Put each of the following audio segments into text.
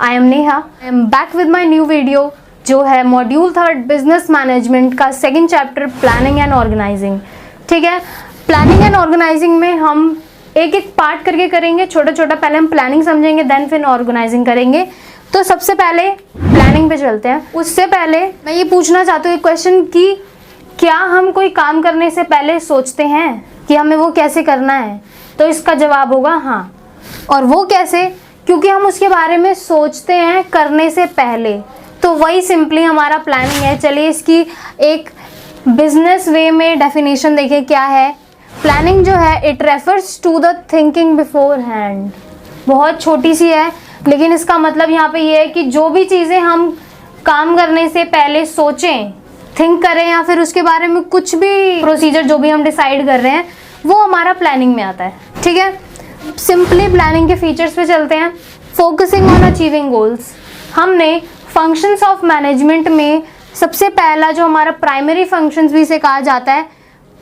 I am Neha, I am back with my new video जो है module 3 business management का second chapter planning and organising. ठीक है, planning and organising में हम एक एक पार्ट करके करेंगे, छोटा छोटा। पहले हम प्लानिंग समझेंगे, देन फिर ऑर्गेनाइजिंग करेंगे। तो सबसे पहले प्लानिंग पे चलते हैं। उससे पहले मैं ये पूछना चाहती हूँ एक क्वेश्चन कि क्या हम कोई काम करने से पहले सोचते हैं कि हमें वो कैसे करना है? तो इसका जवाब होगा हाँ। और वो कैसे? क्योंकि हम उसके बारे में सोचते हैं करने से पहले। तो वही सिंपली हमारा प्लानिंग है। चलिए इसकी एक बिजनेस वे में डेफिनेशन देखें क्या है। प्लानिंग जो है it refers to the thinking beforehand. बहुत छोटी सी है, लेकिन इसका मतलब यहाँ पे ये है कि जो भी चीज़ें हम काम करने से पहले सोचें, थिंक करें, या फिर उसके बारे में कुछ भी प्रोसीजर जो भी हम डिसाइड कर रहे हैं, वो हमारा प्लानिंग में आता है। ठीक है, सिंपली प्लानिंग के फीचर्स पे चलते हैं। Focusing on achieving goals. हमने फंक्शंस ऑफ मैनेजमेंट में सबसे पहला जो हमारा प्राइमरी फंक्शंस भी से कहा जाता है,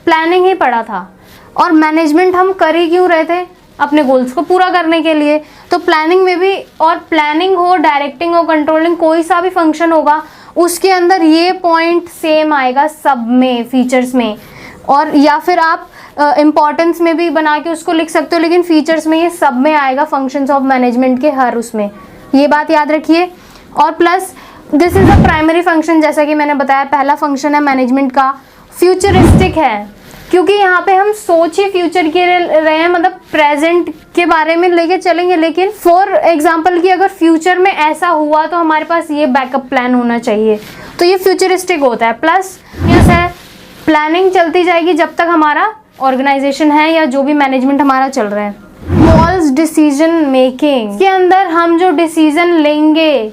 प्लानिंग ही पढ़ा था। और मैनेजमेंट हम कर ही क्यों रहे थे? अपने गोल्स को पूरा करने के लिए। तो प्लानिंग में भी, और प्लानिंग हो, डायरेक्टिंग हो, कंट्रोलिंग, कोई सा भी फंक्शन होगा उसके अंदर ये पॉइंट सेम आएगा सब में, फीचर्स में। और या फिर आप इम्पॉर्टेंस में भी बना के उसको लिख सकते हो, लेकिन फीचर्स में ये सब में आएगा, फंक्शंस ऑफ मैनेजमेंट के हर उसमें। ये बात याद रखिए। और plus this is a primary function, जैसा कि मैंने बताया पहला फंक्शन है मैनेजमेंट का, फ्यूचरिस्टिक है। क्योंकि यहाँ पे हम सोच ही फ्यूचर के रहे हैं, मतलब प्रेजेंट के बारे में लेके चलेंगे, लेकिन फॉर एग्जांपल कि अगर फ्यूचर में ऐसा हुआ तो हमारे पास ये बैकअप प्लान होना चाहिए। तो ये फ्यूचरिस्टिक होता है। प्लस यस है, प्लानिंग चलती जाएगी जब तक हमारा ऑर्गेनाइजेशन है या जो भी मैनेजमेंट हमारा चल रहा है। Involves decision making. के अंदर हम जो डिसीजन लेंगे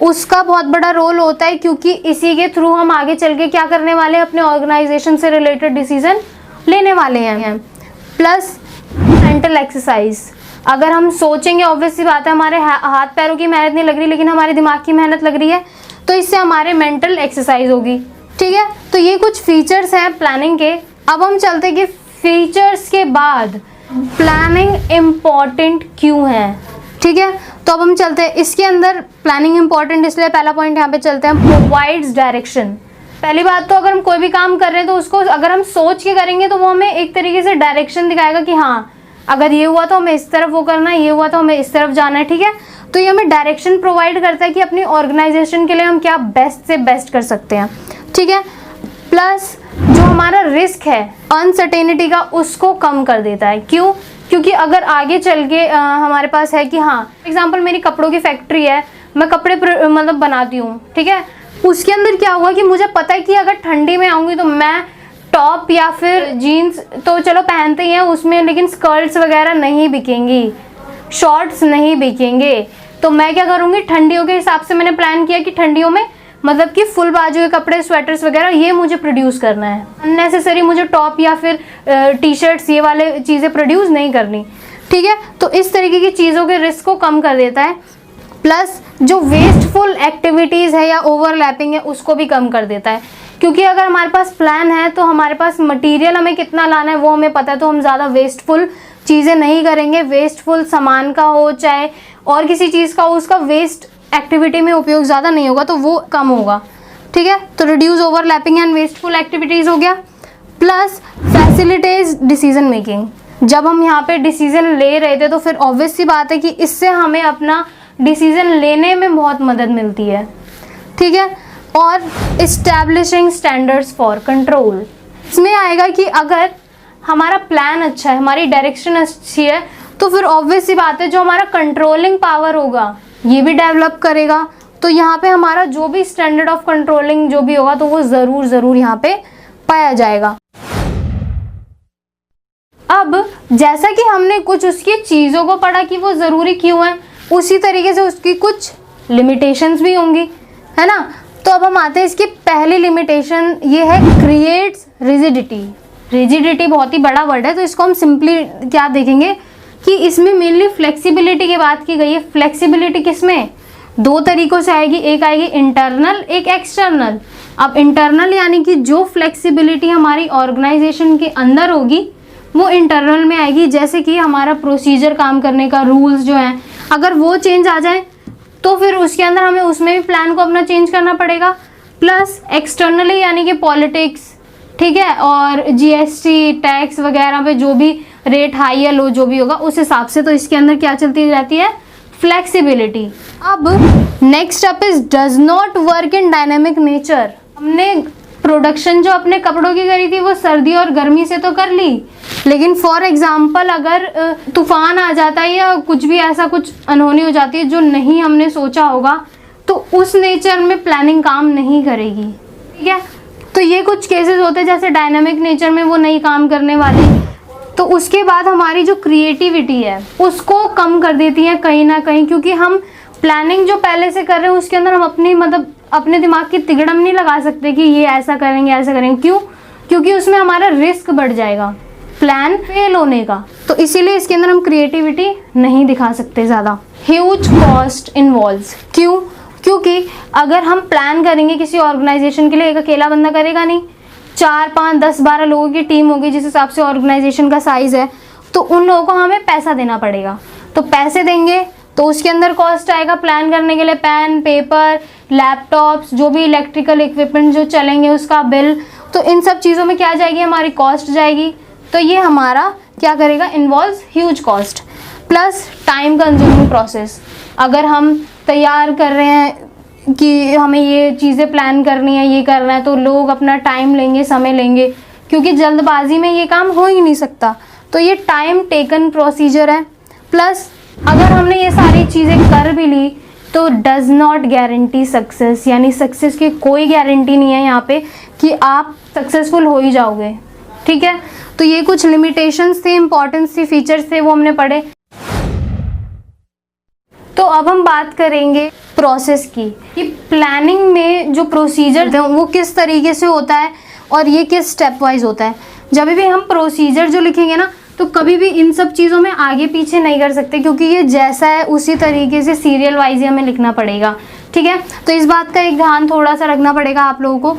उसका बहुत बड़ा रोल होता है, क्योंकि इसी के थ्रू हम आगे चल के क्या करने वाले हैं, अपने ऑर्गेनाइजेशन से रिलेटेड डिसीजन लेने वाले हैं। Plus mental exercise. अगर हम सोचेंगे, ऑब्वियस सी बात है, हमारे हाथ पैरों की मेहनत नहीं लग रही, लेकिन हमारे दिमाग की मेहनत लग रही है, तो इससे हमारे मेंटल एक्सरसाइज होगी। ठीक है, तो ये कुछ फीचर्स हैं प्लानिंग के। अब हम चलते हैं कि फीचर्स के बाद प्लानिंग इम्पॉर्टेंट क्यों है। ठीक है, तो अब हम चलते हैं इसके अंदर। प्लानिंग इंपॉर्टेंट इसलिए, पहला पॉइंट यहाँ पे चलते हैं, प्रोवाइड्स डायरेक्शन। पहली बात तो अगर हम कोई भी काम कर रहे हैं तो उसको अगर हम सोच के करेंगे तो वो हमें एक तरीके से डायरेक्शन दिखाएगा कि हाँ अगर ये हुआ तो हमें इस तरफ वो करना है, ये हुआ तो हमें इस तरफ जाना है। ठीक है, तो ये हमें डायरेक्शन प्रोवाइड करता है कि अपनी ऑर्गेनाइजेशन के लिए हम क्या बेस्ट से बेस्ट कर सकते हैं। ठीक है, प्लस जो हमारा रिस्क है अनसर्टेनिटी का, उसको कम कर देता है। क्यों? क्योंकि अगर आगे चल के हमारे पास है कि हाँ एग्जांपल मेरी कपड़ों की फैक्ट्री है, मैं कपड़े मतलब बनाती हूँ। ठीक है, उसके अंदर क्या हुआ कि मुझे पता है कि अगर ठंडी में आऊँगी तो मैं टॉप या फिर जीन्स तो चलो पहनते ही हैं उसमें, लेकिन स्कर्ट्स वगैरह नहीं बिकेंगी, शॉर्ट्स नहीं बिकेंगे। तो मैं क्या करूँगी, ठंडियों के हिसाब से मैंने प्लान किया कि ठंडियों में मतलब कि फुल बाजू के कपड़े, स्वेटर्स वगैरह ये मुझे प्रोड्यूस करना है। अननेसेसरी मुझे टॉप या फिर टी शर्ट्स ये वाले चीज़ें प्रोड्यूस नहीं करनी। ठीक है, तो इस तरीके की चीज़ों के रिस्क को कम कर देता है। प्लस जो वेस्टफुल एक्टिविटीज़ है या ओवरलैपिंग है उसको भी कम कर देता है, क्योंकि अगर हमारे पास प्लान है तो हमारे पास मटीरियल हमें कितना लाना है वो हमें पता है, तो हम ज़्यादा वेस्टफुल चीज़ें नहीं करेंगे। वेस्टफुल सामान का हो चाहे और किसी चीज़ का हो, उसका वेस्ट एक्टिविटी में उपयोग ज़्यादा नहीं होगा, तो वो कम होगा। ठीक है, तो reduce overlapping and wasteful activities हो गया। Plus facilitates decision making. जब हम यहाँ पे डिसीजन ले रहे थे तो फिर ऑब्वियस सी बात है कि इससे हमें अपना डिसीजन लेने में बहुत मदद मिलती है। ठीक है, और इस्टेब्लिशिंग स्टैंडर्ड्स फॉर कंट्रोल। इसमें आएगा कि अगर हमारा प्लान अच्छा है, हमारी डायरेक्शन अच्छी है, तो फिर ऑब्वियस सी बात है जो हमारा कंट्रोलिंग पावर होगा ये भी डेवलप करेगा। तो यहाँ पे हमारा जो भी स्टैंडर्ड ऑफ कंट्रोलिंग जो भी होगा तो वो ज़रूर यहाँ पे पाया जाएगा। अब जैसा कि हमने कुछ उसकी चीज़ों को पढ़ा कि वो ज़रूरी क्यों है, उसी तरीके से उसकी कुछ लिमिटेशंस भी होंगी, है ना। तो अब हम आते हैं इसकी पहली लिमिटेशन, ये है क्रिएट्स रिजिडिटी। रिजिडिटी बहुत ही बड़ा वर्ड है, तो इसको हम सिंपली क्या देखेंगे कि इसमें मेनली फ्लेक्सिबिलिटी की बात की गई है। फ्लेक्सिबिलिटी किसमें? दो तरीकों से आएगी, एक आएगी इंटरनल, एक एक्सटर्नल। अब इंटरनल यानी कि जो फ्लेक्सिबिलिटी हमारी ऑर्गेनाइजेशन के अंदर होगी वो इंटरनल में आएगी, जैसे कि हमारा प्रोसीजर काम करने का रूल्स जो हैं, अगर वो चेंज आ जाए तो फिर उसके अंदर हमें उसमें भी प्लान को अपना चेंज करना पड़ेगा। प्लस एक्सटर्नली यानी कि पॉलिटिक्स, ठीक है, और जीएसटी टैक्स वगैरह पे जो भी रेट हाई या लो जो भी होगा उस हिसाब से, तो इसके अंदर क्या चलती जाती है, फ्लेक्सिबिलिटी। अब next up is does not work in dynamic nature. हमने प्रोडक्शन जो अपने कपड़ों की करी थी वो सर्दी और गर्मी से तो कर ली, लेकिन फॉर एग्जाम्पल अगर तूफान आ जाता है या कुछ भी ऐसा कुछ अनहोनी हो जाती है जो नहीं हमने सोचा होगा, तो उस नेचर में प्लानिंग काम नहीं करेगी, ठीक है। तो ये कुछ केसेस होते हैं जैसे डायनामिक नेचर में वो नहीं काम करने वाली, तो उसके बाद हमारी जो क्रिएटिविटी है उसको कम कर देती है कहीं ना कहीं, क्योंकि हम प्लानिंग जो पहले से कर रहे हैं उसके अंदर हम अपनी मतलब अपने दिमाग की तिगड़म नहीं लगा सकते कि ये ऐसा करेंगे ऐसा करेंगे। क्यों? क्योंकि उसमें हमारा रिस्क बढ़ जाएगा प्लान फेल होने का, तो इसीलिए इसके अंदर हम क्रिएटिविटी नहीं दिखा सकते ज़्यादा। Huge cost involves. क्यों? क्योंकि अगर हम प्लान करेंगे किसी ऑर्गेनाइजेशन के लिए, एक अकेला बंदा करेगा नहीं, 4, 5, 10, 12 लोगों की टीम होगी जिस हिसाब से ऑर्गेनाइजेशन का साइज है, तो उन लोगों को हमें पैसा देना पड़ेगा। तो पैसे देंगे तो उसके अंदर कॉस्ट आएगा प्लान करने के लिए, पेन, पेपर, लैपटॉप्स, जो भी इलेक्ट्रिकल इक्विपमेंट जो चलेंगे उसका बिल, तो इन सब चीज़ों में क्या जाएगी, हमारी कॉस्ट जाएगी। तो ये हमारा क्या करेगा, involves huge cost. Plus time consuming process. अगर हम तैयार कर रहे हैं कि हमें ये चीज़ें प्लान करनी है, ये करना है, तो लोग अपना टाइम लेंगे, समय लेंगे, क्योंकि जल्दबाजी में ये काम हो ही नहीं सकता। तो ये टाइम टेकन प्रोसीजर है। प्लस अगर हमने ये सारी चीज़ें कर भी ली तो डज नॉट गारंटी सक्सेस, यानी सक्सेस की कोई गारंटी नहीं है यहाँ पे कि आप सक्सेसफुल हो ही जाओगे, ठीक है। तो ये कुछ लिमिटेशंस थे, इंपॉर्टेंस थी, फीचर्स थे, वो हमने पढ़े। तो अब हम बात करेंगे प्रोसेस की, कि प्लानिंग में जो प्रोसीजर है वो किस तरीके से होता है और ये किस स्टेप वाइज होता है। जब भी हम प्रोसीजर जो लिखेंगे ना, तो कभी भी इन सब चीज़ों में आगे पीछे नहीं कर सकते, क्योंकि ये जैसा है उसी तरीके से सीरियल वाइज ही हमें लिखना पड़ेगा, ठीक है। तो इस बात का एक ध्यान थोड़ा सा रखना पड़ेगा आप लोगों को।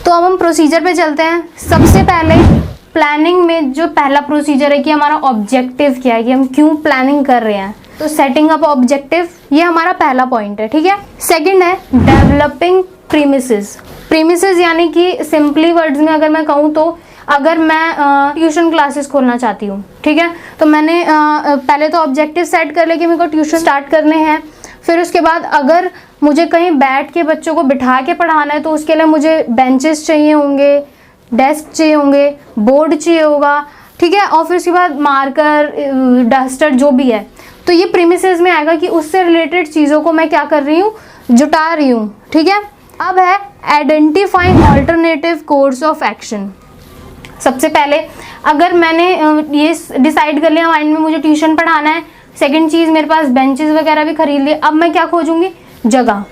तो अब हम प्रोसीजर पे चलते हैं। सबसे पहले प्लानिंग में जो पहला प्रोसीजर है कि हमारा ऑब्जेक्टिव क्या है, कि हम क्यों प्लानिंग कर रहे हैं। तो सेटिंग अप ऑब्जेक्टिव, ये हमारा पहला पॉइंट है, ठीक है। सेकंड है डेवलपिंग प्रीमिसेस। प्रीमिसेस यानी कि सिंपली वर्ड्स में अगर मैं कहूँ तो अगर मैं ट्यूशन क्लासेस खोलना चाहती हूँ, ठीक है, तो मैंने पहले तो ऑब्जेक्टिव सेट कर लिया कि मेरे को ट्यूशन स्टार्ट करने हैं। फिर उसके बाद अगर मुझे कहीं बैठ के बच्चों को बिठा के पढ़ाना है तो उसके लिए मुझे बेंचेस चाहिए होंगे, डेस्क चाहिए होंगे, बोर्ड चाहिए होगा, ठीक है, और फिर उसके बाद मार्कर, डस्टर, जो भी है। तो ये प्रीमिसेस में आएगा कि उससे रिलेटेड चीज़ों को मैं क्या कर रही हूँ, जुटा रही हूँ, ठीक है। अब है identifying alternative course of action. सबसे पहले अगर मैंने ये डिसाइड कर लिया माइंड में मुझे ट्यूशन पढ़ाना है, सेकंड चीज़ मेरे पास बेंचेस वगैरह भी खरीद लिए, अब मैं क्या खोजूंगी, जगह।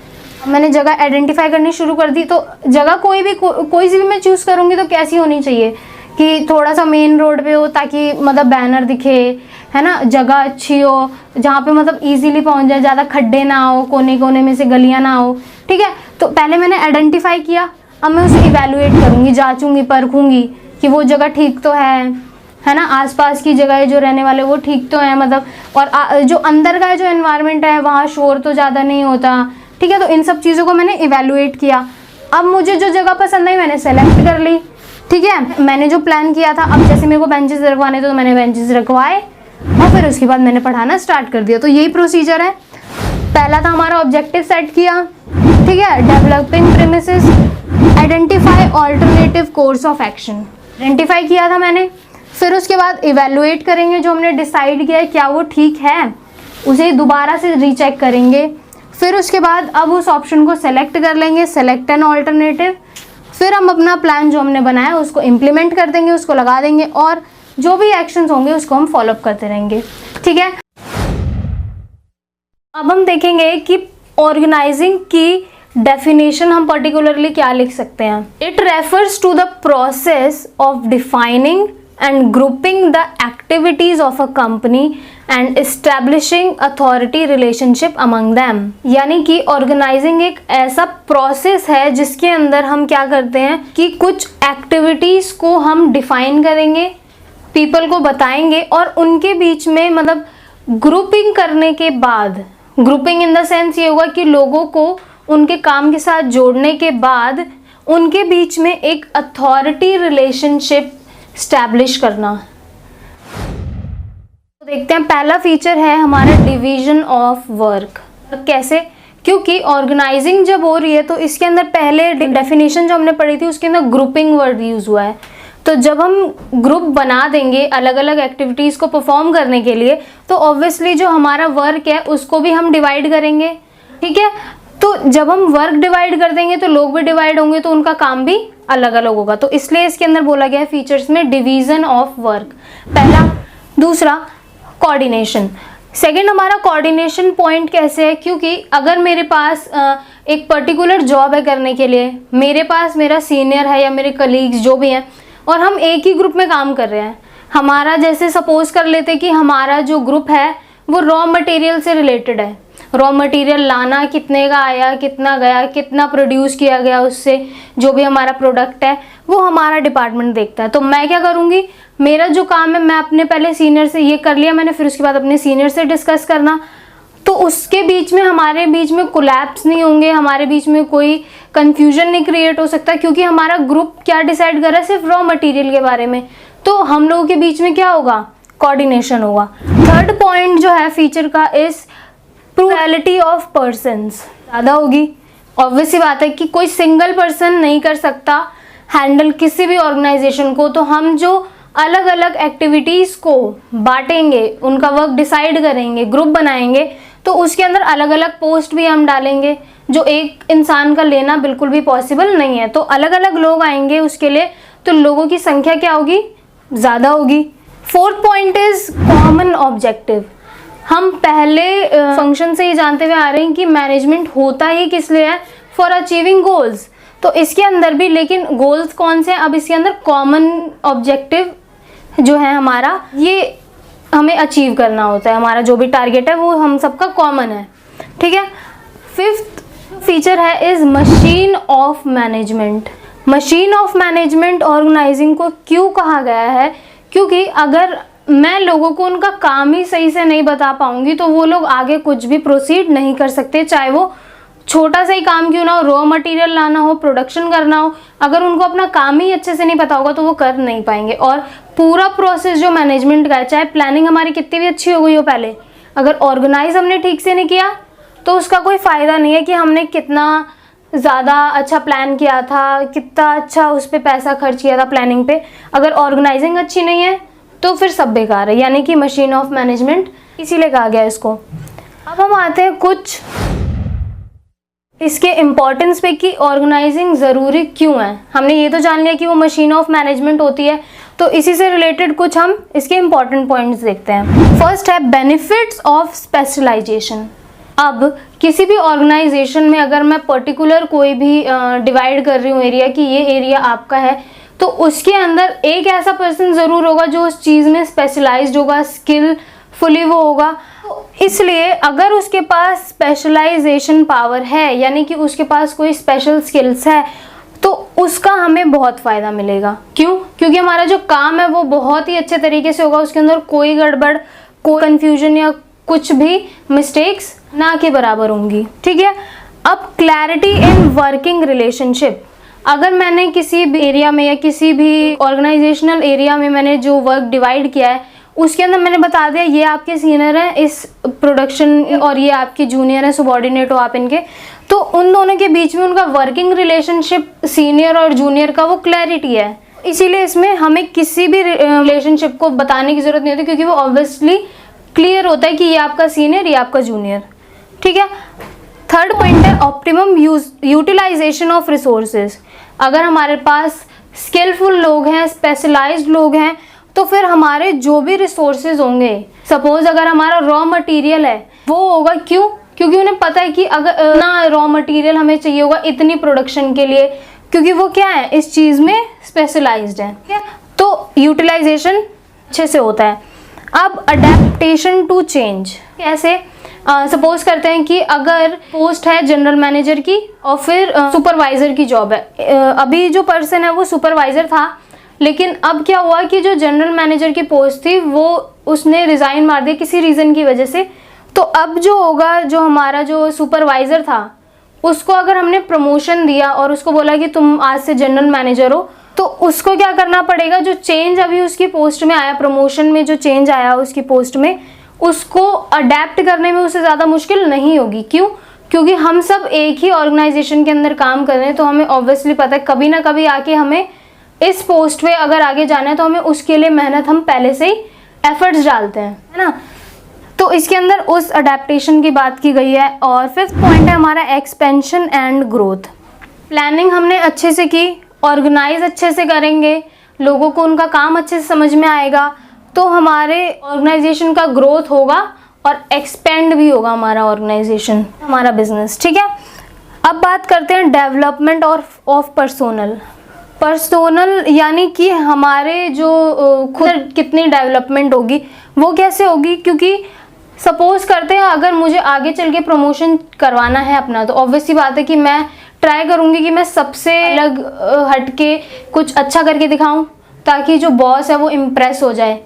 मैंने जगह आइडेंटिफाई करनी शुरू कर दी, तो जगह कोई सी भी मैं चूज़ करूँगी तो कैसी होनी चाहिए कि थोड़ा सा मेन रोड पे हो, ताकि मतलब बैनर दिखे, है ना, जगह अच्छी हो, जहाँ पे मतलब इजीली पहुँच जाए, ज़्यादा खड्डे ना हो, कोने कोने में से गलियाँ ना हो, ठीक है। तो पहले मैंने आइडेंटिफाई किया, अब मैं उसे इवेलुएट करूँगी, जाँचूंगी, परखूँगी कि वो जगह ठीक तो है ना, आसपास की जगह जो रहने वाले वो ठीक तो है, मतलब, और जो अंदर का जो एनवायरनमेंट है वहाँ शोर तो ज़्यादा नहीं होता, ठीक है। तो इन सब चीज़ों को मैंने इवेलुएट किया। अब मुझे जो जगह पसंद आई मैंने सेलेक्ट कर ली, ठीक है। मैंने जो प्लान किया था, अब जैसे मेरे को बेंचेस रखवाने तो मैंने बेंचेस रखवाए और फिर उसके बाद मैंने पढ़ाना स्टार्ट कर दिया। तो यही प्रोसीजर है। पहला था हमारा ऑब्जेक्टिव सेट किया, ठीक है, developing premises, identify alternative course of action, identify किया था मैंने। फिर उसके बाद इवेलुएट करेंगे, जो हमने डिसाइड किया है क्या वो ठीक है, उसे दोबारा से रीचेक करेंगे। फिर उसके बाद अब उस ऑप्शन को सेलेक्ट कर लेंगे, सेलेक्ट एन ऑल्टरनेटिव। फिर हम अपना प्लान जो हमने बनाया उसको इम्प्लीमेंट कर देंगे, उसको लगा देंगे, और जो भी एक्शंस होंगे उसको हम फॉलोअप करते रहेंगे, ठीक है। अब हम देखेंगे कि ऑर्गेनाइजिंग की डेफिनेशन हम पर्टिकुलरली क्या लिख सकते हैं। It refers to the process of defining and grouping the activities of a company and establishing authority relationship among them. यानी कि ऑर्गेनाइजिंग एक ऐसा प्रोसेस है जिसके अंदर हम क्या करते हैं कि कुछ एक्टिविटीज को हम डिफाइन करेंगे, पीपल को बताएंगे, और उनके बीच में मतलब ग्रुपिंग करने के बाद ग्रुपिंग इन द सेंस ये होगा कि लोगों को उनके काम के साथ जोड़ने के बाद उनके बीच में एक अथॉरिटी रिलेशनशिप स्टैब्लिश करना। तो देखते हैं, पहला फीचर है हमारा डिवीजन ऑफ वर्क। कैसे? क्योंकि ऑर्गेनाइजिंग जब हो रही है तो इसके अंदर पहले डेफिनेशन जो हमने पढ़ी थी उसके अंदर ग्रुपिंग वर्ड यूज हुआ है। तो जब हम ग्रुप बना देंगे अलग अलग एक्टिविटीज को परफॉर्म करने के लिए तो ऑब्वियसली जो हमारा वर्क है उसको भी हम डिवाइड करेंगे। ठीक है, तो जब हम वर्क डिवाइड कर देंगे तो लोग भी डिवाइड होंगे तो उनका काम भी अलग अलग होगा। तो इसलिए इसके अंदर बोला गया है फीचर्स में डिवीजन ऑफ वर्क, पहला। दूसरा, कोऑर्डिनेशन। सेकंड, हमारा कोऑर्डिनेशन पॉइंट कैसे है? क्योंकि अगर मेरे पास एक पर्टिकुलर जॉब है करने के लिए, मेरे पास मेरा सीनियर है या मेरे कलीग्स जो भी हैं और हम एक ही ग्रुप में काम कर रहे हैं, हमारा जैसे सपोज कर लेते कि हमारा जो ग्रुप है वो रॉ मटेरियल से रिलेटेड है। रॉ मटेरियल लाना, कितने का आया, कितना गया, कितना प्रोड्यूस किया गया, उससे जो भी हमारा प्रोडक्ट है वो हमारा डिपार्टमेंट देखता है। तो मैं क्या करूँगी, मेरा जो काम है मैं अपने पहले सीनियर से ये कर लिया मैंने, फिर उसके बाद अपने सीनियर से डिस्कस करना। तो उसके बीच में हमारे बीच में कोलैप्स नहीं होंगे, हमारे बीच में कोई कंफ्यूजन नहीं क्रिएट हो सकता, क्योंकि हमारा ग्रुप क्या डिसाइड कर रहा है, सिर्फ रॉ मटेरियल के बारे में। तो हम लोगों के बीच में क्या होगा, कोऑर्डिनेशन होगा। थर्ड पॉइंट जो है फीचर का इस प्लूरलिटी ऑफ पर्सन्स ज़्यादा होगी। ऑब्वियस सी बात है कि कोई सिंगल पर्सन नहीं कर सकता हैंडल किसी भी ऑर्गेनाइजेशन को। तो हम जो अलग अलग एक्टिविटीज़ को बांटेंगे, उनका वर्क डिसाइड करेंगे, ग्रुप बनाएंगे, तो उसके अंदर अलग अलग पोस्ट भी हम डालेंगे जो एक इंसान का लेना बिल्कुल भी पॉसिबल नहीं है। तो अलग अलग लोग आएंगे उसके लिए, तो लोगों की संख्या क्या होगी, ज़्यादा होगी। Fourth point is common objective. हम पहले फंक्शन से ही जानते हुए आ रहे हैं कि मैनेजमेंट होता ही किस लिए है, फॉर अचीविंग गोल्स। तो इसके अंदर भी लेकिन गोल्स कौन से हैं, अब इसके अंदर कॉमन ऑब्जेक्टिव जो है हमारा, ये हमें अचीव करना होता है। हमारा जो भी टारगेट है वो हम सबका कॉमन है। ठीक है, फिफ्थ फीचर है is machine of management. Machine of management organizing को क्यों कहा गया है, क्योंकि अगर मैं लोगों को उनका काम ही सही से नहीं बता पाऊंगी तो वो लोग आगे कुछ भी प्रोसीड नहीं कर सकते, चाहे वो छोटा सा ही काम क्यों ना हो, रॉ मटेरियल लाना हो, प्रोडक्शन करना हो। अगर उनको अपना काम ही अच्छे से नहीं पता होगा तो वो कर नहीं पाएंगे। और पूरा प्रोसेस जो मैनेजमेंट का है, चाहे प्लानिंग हमारी कितनी भी अच्छी हो गई हो पहले, अगर ऑर्गेनाइज हमने ठीक से नहीं किया तो उसका कोई फ़ायदा नहीं है कि हमने कितना ज़्यादा अच्छा प्लान किया था, कितना अच्छा उस पर पैसा खर्च किया था प्लानिंग पे। अगर ऑर्गेनाइजिंग अच्छी नहीं है तो फिर सब बेकार है, यानी कि मशीन ऑफ मैनेजमेंट इसीलिए कहा गया इसको। अब हम आते हैं कुछ इसके इम्पोर्टेंस पे कि ऑर्गेनाइजिंग ज़रूरी क्यों है। हमने ये तो जान लिया कि वो मशीन ऑफ मैनेजमेंट होती है, तो इसी से रिलेटेड कुछ हम इसके इम्पोर्टेंट पॉइंट्स देखते हैं। फर्स्ट है बेनिफिट्स ऑफ स्पेशलाइजेशन। अब किसी भी ऑर्गेनाइजेशन में अगर मैं पर्टिकुलर कोई भी डिवाइड कर रही हूँ एरिया कि ये एरिया आपका है, तो उसके अंदर एक ऐसा पर्सन ज़रूर होगा जो उस चीज़ में स्पेशलाइज्ड होगा, स्किलफुली वो होगा। तो इसलिए अगर उसके पास स्पेशलाइजेशन पावर है, यानी कि उसके पास कोई स्पेशल स्किल्स है, तो उसका हमें बहुत फ़ायदा मिलेगा। क्यों? क्योंकि हमारा जो काम है वो बहुत ही अच्छे तरीके से होगा, उसके अंदर कोई गड़बड़, कोई कन्फ्यूजन या कुछ भी मिस्टेक्स ना के बराबर होंगी। ठीक है, अब क्लैरिटी इन वर्किंग रिलेशनशिप। अगर मैंने किसी भी एरिया में या किसी भी ऑर्गेनाइजेशनल एरिया में मैंने जो वर्क डिवाइड किया है उसके अंदर मैंने बता दिया ये आपके सीनियर हैं इस प्रोडक्शन और ये आपके जूनियर हैं, सबऑर्डिनेट हो आप इनके, तो उन दोनों के बीच में उनका वर्किंग रिलेशनशिप सीनियर और जूनियर का वो क्लैरिटी है। इसीलिए इसमें हमें किसी भी रिलेशनशिप को बताने की ज़रूरत नहीं होती, क्योंकि वो ऑब्वियसली क्लियर होता है कि ये आपका सीनियर, ये आपका जूनियर। ठीक है, थर्ड पॉइंट है ऑप्टिमम यूटिलाइजेशन ऑफ रिसोर्सेज। अगर हमारे पास स्किलफुल लोग हैं, स्पेशलाइज्ड लोग हैं, तो फिर हमारे जो भी रिसोर्सेज होंगे, सपोज अगर हमारा रॉ मटेरियल है वो होगा, क्यों? क्योंकि उन्हें पता है कि अगर ना रॉ मटेरियल हमें चाहिए होगा इतनी प्रोडक्शन के लिए, क्योंकि वो क्या है, इस चीज़ में स्पेशलाइज्ड है। ठीक है, तो यूटिलाइजेशन अच्छे से होता है। अब अडेप्टेशन टू चेंज कैसे? सपोज करते हैं कि अगर पोस्ट है जनरल मैनेजर की और फिर सुपरवाइज़र की जॉब है। अभी जो पर्सन है वो सुपरवाइज़र था, लेकिन अब क्या हुआ कि जो जनरल मैनेजर की पोस्ट थी वो उसने रिज़ाइन मार दिया किसी रीज़न की वजह से, तो अब जो होगा, जो हमारा जो सुपरवाइज़र था उसको अगर हमने प्रमोशन दिया और उसको बोला कि तुम आज से जनरल मैनेजर हो, तो उसको क्या करना पड़ेगा, जो चेंज अभी उसकी पोस्ट में आया, प्रमोशन में जो चेंज आया उसकी पोस्ट में, उसको अडेप्ट करने में उसे ज़्यादा मुश्किल नहीं होगी। क्यों? क्योंकि हम सब एक ही ऑर्गेनाइजेशन के अंदर काम कर रहे हैं, तो हमें ऑब्वियसली पता है कभी ना कभी आके हमें इस पोस्ट पे अगर आगे जाना है तो हमें उसके लिए मेहनत हम पहले से ही एफर्ट्स डालते हैं, है ना। तो इसके अंदर उस अडेप्टेशन की बात की गई है। और फिफ्थ पॉइंट है हमारा एक्सपेंशन एंड ग्रोथ। प्लानिंग हमने अच्छे से की, ऑर्गेनाइज अच्छे से करेंगे, लोगों को उनका काम अच्छे से समझ में आएगा, तो हमारे ऑर्गेनाइजेशन का ग्रोथ होगा और एक्सपेंड भी होगा हमारा ऑर्गेनाइजेशन, हमारा बिजनेस। ठीक है, अब बात करते हैं डेवलपमेंट और ऑफ पर्सोनल यानी कि हमारे जो खुद कितनी डेवलपमेंट होगी, वो कैसे होगी। क्योंकि सपोज करते हैं अगर मुझे आगे चल के प्रमोशन करवाना है अपना, तो ऑब्वियसली बात है कि मैं ट्राई करूँगी कि मैं सबसे अलग हट के कुछ अच्छा करके दिखाऊं, ताकि जो बॉस है वो इम्प्रेस हो जाए,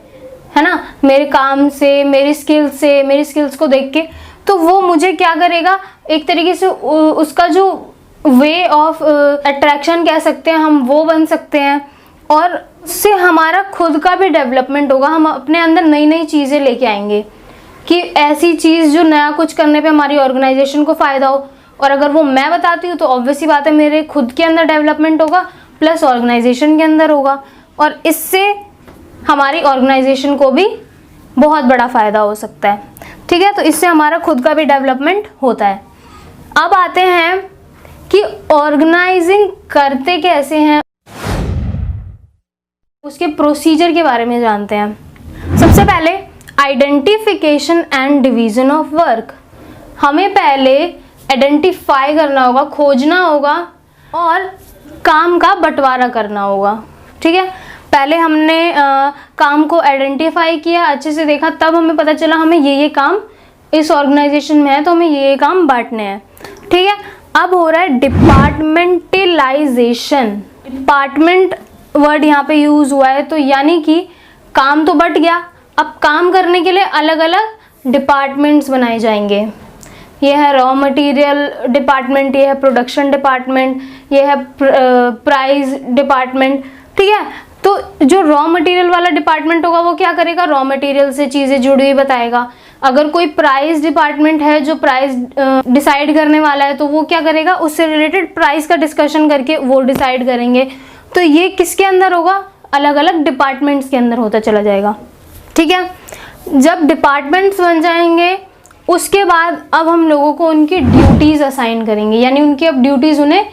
है ना, मेरे काम से, मेरी स्किल्स को देख के। तो वो मुझे क्या करेगा, एक तरीके से उसका जो वे ऑफ अट्रैक्शन कह सकते हैं हम, वो बन सकते हैं। और उससे हमारा खुद का भी डेवलपमेंट होगा, हम अपने अंदर नई नई चीज़ें लेके आएंगे कि ऐसी चीज़ जो नया कुछ करने पे हमारी ऑर्गेनाइजेशन को फ़ायदा हो। और अगर वो मैं बताती हूँ तो ऑब्वियसली बात है मेरे खुद के अंदर डेवलपमेंट होगा, प्लस ऑर्गेनाइजेशन के अंदर होगा, और इससे हमारी ऑर्गेनाइजेशन को भी बहुत बड़ा फ़ायदा हो सकता है। ठीक है, तो इससे हमारा खुद का भी डेवलपमेंट होता है। अब आते हैं कि ऑर्गेनाइजिंग करते कैसे हैं, उसके प्रोसीजर के बारे में जानते हैं। सबसे पहले identification and division of work. हमें पहले आइडेंटिफाई करना होगा, खोजना होगा और काम का बंटवारा करना होगा। ठीक है, पहले हमने काम को आइडेंटिफाई किया, अच्छे से देखा, तब हमें पता चला हमें ये काम इस ऑर्गेनाइजेशन में है तो हमें ये काम बांटने हैं। ठीक है, अब हो रहा है डिपार्टमेंटलाइजेशन। डिपार्टमेंट वर्ड यहाँ पे यूज हुआ है, तो यानी कि काम तो बट गया, अब काम करने के लिए अलग अलग डिपार्टमेंट्स बनाए जाएंगे। ये है रॉ मटेरियल डिपार्टमेंट, ये है प्रोडक्शन डिपार्टमेंट, ये है प्राइस डिपार्टमेंट। ठीक है, तो जो रॉ मटेरियल वाला डिपार्टमेंट होगा वो क्या करेगा, रॉ मटेरियल से चीज़ें जुड़ी हुई बताएगा। अगर कोई प्राइस डिपार्टमेंट है जो प्राइस डिसाइड करने वाला है, तो वो क्या करेगा, उससे रिलेटेड प्राइस का डिस्कशन करके वो डिसाइड करेंगे। तो ये किसके अंदर होगा, अलग अलग डिपार्टमेंट्स के अंदर होता चला जाएगा। ठीक है, जब डिपार्टमेंट्स बन जाएंगे उसके बाद अब हम लोगों को उनकी ड्यूटीज़ असाइन करेंगे, यानी उनकी अब ड्यूटीज़ उन्हें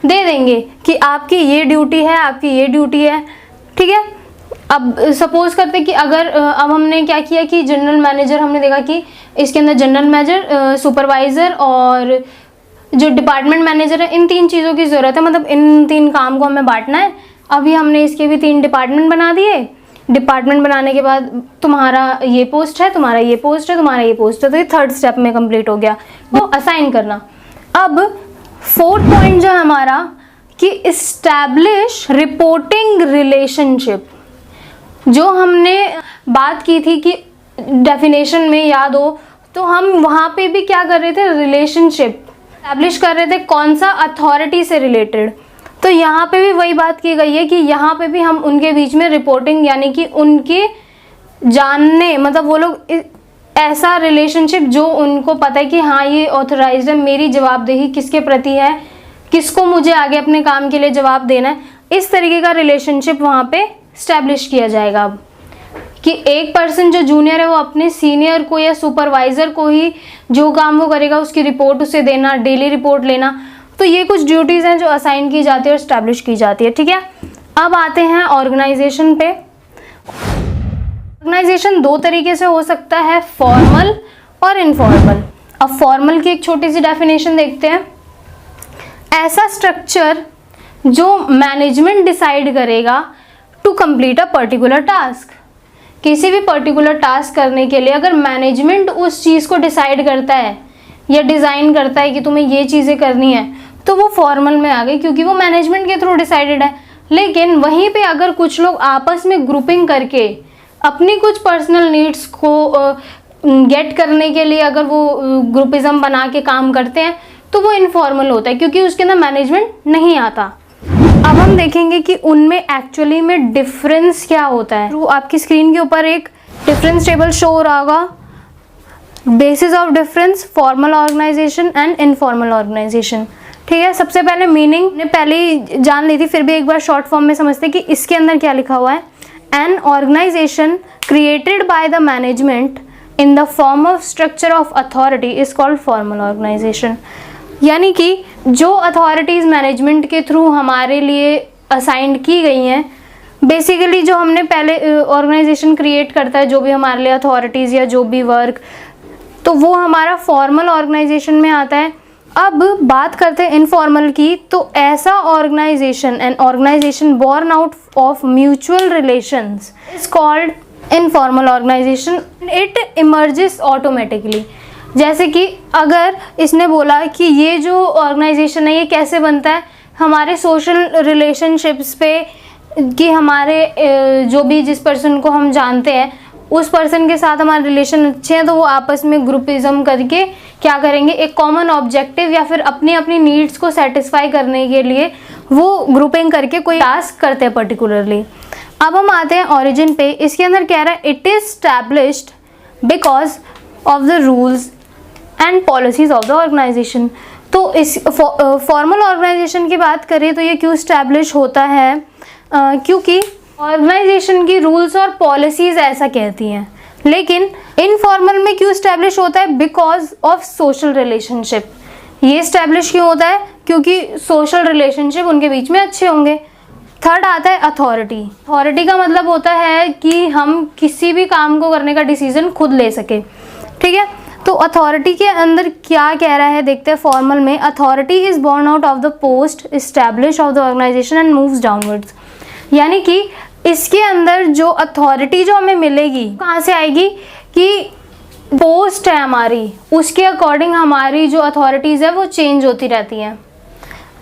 दे देंगे कि आपकी ये ड्यूटी है, आपकी ये ड्यूटी है। ठीक है, अब सपोज करते कि अगर अब हमने क्या किया कि जनरल मैनेजर, हमने देखा कि इसके अंदर जनरल मैनेजर, सुपरवाइज़र और जो डिपार्टमेंट मैनेजर है, इन तीन चीज़ों की ज़रूरत है, मतलब इन तीन काम को हमें बांटना है। अभी हमने इसके भी 3 डिपार्टमेंट बना दिए। डिपार्टमेंट बनाने के बाद तुम्हारा ये पोस्ट है, तुम्हारा ये पोस्ट है, तुम्हारा ये पोस्ट है, तो ये 3rd स्टेप में कंप्लीट हो गया, वो असाइन करना। अब 4th पॉइंट जो है हमारा कि इस्टेब्लिश रिपोर्टिंग रिलेशनशिप। जो हमने बात की थी कि डेफिनेशन में याद हो, तो हम वहाँ पे भी क्या कर रहे थे, रिलेशनशिप एस्टैब्लिश कर रहे थे, कौन सा, अथॉरिटी से रिलेटेड। तो यहाँ पे भी वही बात की गई है कि यहाँ पे भी हम उनके बीच में रिपोर्टिंग, यानी कि उनके जानने, मतलब वो लोग ऐसा रिलेशनशिप जो उनको पता है कि हाँ ये ऑथराइज्ड है, मेरी जवाबदेही किसके प्रति है, किसको मुझे आगे अपने काम के लिए जवाब देना है, इस तरीके का रिलेशनशिप वहाँ पे स्टैब्लिश किया जाएगा। अब कि एक पर्सन जो जूनियर है वो अपने सीनियर को या सुपरवाइज़र को ही जो काम वो करेगा उसकी रिपोर्ट उसे देना, डेली रिपोर्ट लेना। तो ये कुछ ड्यूटीज़ हैं जो असाइन की जाती है और स्टैब्लिश की जाती है। ठीक है, अब आते हैं ऑर्गेनाइजेशन पे। ऑर्गेनाइजेशन 2 तरीके से हो सकता है, फॉर्मल और इनफॉर्मल। अब फॉर्मल की एक छोटी सी डेफिनेशन देखते हैं। ऐसा स्ट्रक्चर जो मैनेजमेंट डिसाइड करेगा to complete a particular task. किसी भी पर्टिकुलर टास्क करने के लिए अगर मैनेजमेंट उस चीज़ को डिसाइड करता है या डिज़ाइन करता है कि तुम्हें ये चीज़ें करनी है, तो वो फॉर्मल में आ गई, क्योंकि वो मैनेजमेंट के थ्रू डिसाइडेड है। लेकिन वहीं पे अगर कुछ लोग आपस में ग्रुपिंग करके अपनी कुछ पर्सनल नीड्स को गेट करने के लिए अगर वो ग्रुपिज्म बना के काम करते हैं तो वो इनफॉर्मल होता है, क्योंकि उसके अंदर मैनेजमेंट नहीं आता। अब हम देखेंगे कि उनमें एक्चुअली में डिफरेंस क्या होता है। तो आपकी स्क्रीन के ऊपर एक डिफरेंस टेबल शो हो रहा होगा, basis of difference, formal organization and informal organization. ठीक है, सबसे पहले मीनिंग ने पहले ही जान ली थी, फिर भी एक बार शॉर्ट फॉर्म में समझते कि इसके अंदर क्या लिखा हुआ है। An organization created by the management in the form of structure of authority is called formal organization. यानी कि जो अथॉरिटीज़ मैनेजमेंट के थ्रू हमारे लिए असाइंड की गई हैं, बेसिकली जो हमने पहले ऑर्गेनाइजेशन क्रिएट करता है, जो भी हमारे लिए अथॉरिटीज़ या जो भी वर्क, तो वो हमारा फॉर्मल ऑर्गेनाइजेशन में आता है। अब बात करते हैं इनफॉर्मल की, तो ऐसा organization, an organization born out of mutual relations is called informal organization. It emerges automatically. जैसे कि अगर इसने बोला कि ये जो ऑर्गेनाइजेशन है ये कैसे बनता है, हमारे सोशल रिलेशनशिप्स पे, कि हमारे जो भी जिस पर्सन को हम जानते हैं उस पर्सन के साथ हमारे रिलेशन अच्छे हैं, तो वो आपस में ग्रुपिज्म करके क्या करेंगे, एक कॉमन ऑब्जेक्टिव या फिर अपनी अपनी नीड्स को सेटिस्फाई करने के लिए वो ग्रुपिंग करके कोई टास्क करते हैं पर्टिकुलरली। अब हम आते हैं ओरिजिन पे। इसके अंदर कह रहा है it is established because of the rules and policies of the organization. तो इस फॉर्मल ऑर्गेनाइजेशन की बात करें तो ये क्यों स्टैब्लिश होता है, क्योंकि ऑर्गेनाइजेशन की रूल्स और पॉलिसीज ऐसा कहती हैं। लेकिन इनफॉर्मल में क्यों स्टैब्लिश होता है, बिकॉज ऑफ सोशल रिलेशनशिप। ये स्टैब्लिश क्यों होता है, क्योंकि सोशल रिलेशनशिप उनके बीच में अच्छे होंगे। थर्ड आता है अथॉरिटी। अथॉरिटी का मतलब होता है कि हम किसी भी काम को करने का डिसीजन खुद ले सके। ठीक है, तो अथॉरिटी के अंदर क्या कह रहा है देखते हैं फॉर्मल में। Authority is born out of the post establish of the organization and moves downwards. यानी कि इसके अंदर जो अथॉरिटी जो हमें मिलेगी कहाँ से आएगी, कि पोस्ट है हमारी, उसके अकॉर्डिंग हमारी जो अथॉरिटीज़ है वो चेंज होती रहती हैं।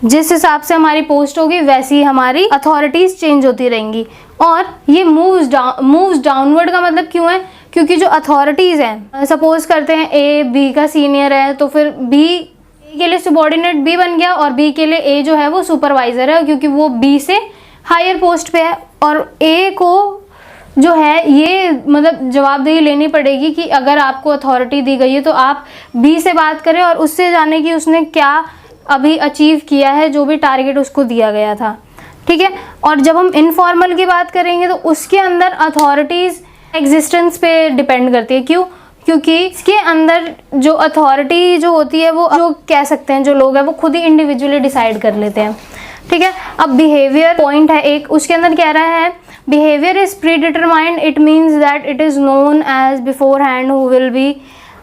जिस हिसाब से हमारी पोस्ट होगी वैसी ही हमारी अथॉरिटीज़ चेंज होती रहेंगी। और ये मूव्स डाउनवर्ड का मतलब क्यों है, क्योंकि जो अथॉरिटीज़ हैं, सपोज करते हैं ए बी का सीनियर है, तो फिर बी ए के लिए सबॉर्डिनेट बी बन गया और बी के लिए ए जो है वो सुपरवाइज़र है, क्योंकि वो बी से हायर पोस्ट पे है। और ए को जो है ये मतलब जवाबदेही लेनी पड़ेगी कि अगर आपको अथॉरिटी दी गई है तो आप बी से बात करें और उससे जाने कि उसने क्या अभी अचीव किया है, जो भी टारगेट उसको दिया गया था। ठीक है, और जब हम इनफॉर्मल की बात करेंगे तो उसके अंदर अथॉरिटीज़ एग्जिस्टेंस पे डिपेंड करती है। क्यों, क्योंकि इसके अंदर जो अथॉरिटी जो होती है वो जो कह सकते हैं जो लोग हैं वो खुद ही इंडिविजुअली डिसाइड कर लेते हैं। ठीक है, अब बिहेवियर पॉइंट है एक, उसके अंदर कह रहा है behaviour is predetermined. It means that it is known as beforehand who will be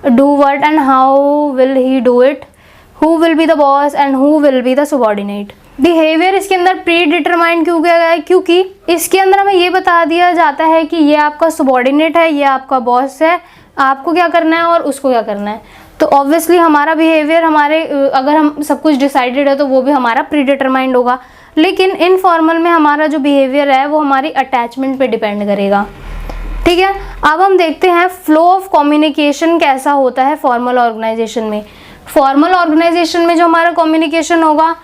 do what and how will he do it, who will be the boss and who will be the subordinate. Behaviour इसके अंदर pre determined क्यों किया गया है, क्योंकि इसके अंदर हमें ये बता दिया जाता है कि ये आपका सबॉर्डिनेट है, ये आपका बॉस है, आपको क्या करना है और उसको क्या करना है। तो ऑब्वियसली हमारा बिहेवियर हमारे अगर हम सब कुछ डिसाइडेड है तो वो भी हमारा प्री डिटरमाइंड होगा। लेकिन इनफॉर्मल में हमारा जो बिहेवियर है वो हमारी अटैचमेंट पे डिपेंड करेगा। ठीक है, अब हम देखते हैं फ्लो ऑफ कम्युनिकेशन कैसा होता है फॉर्मल ऑर्गेनाइजेशन में। फॉर्मल ऑर्गेनाइजेशन में जो हमारा कम्युनिकेशन होगा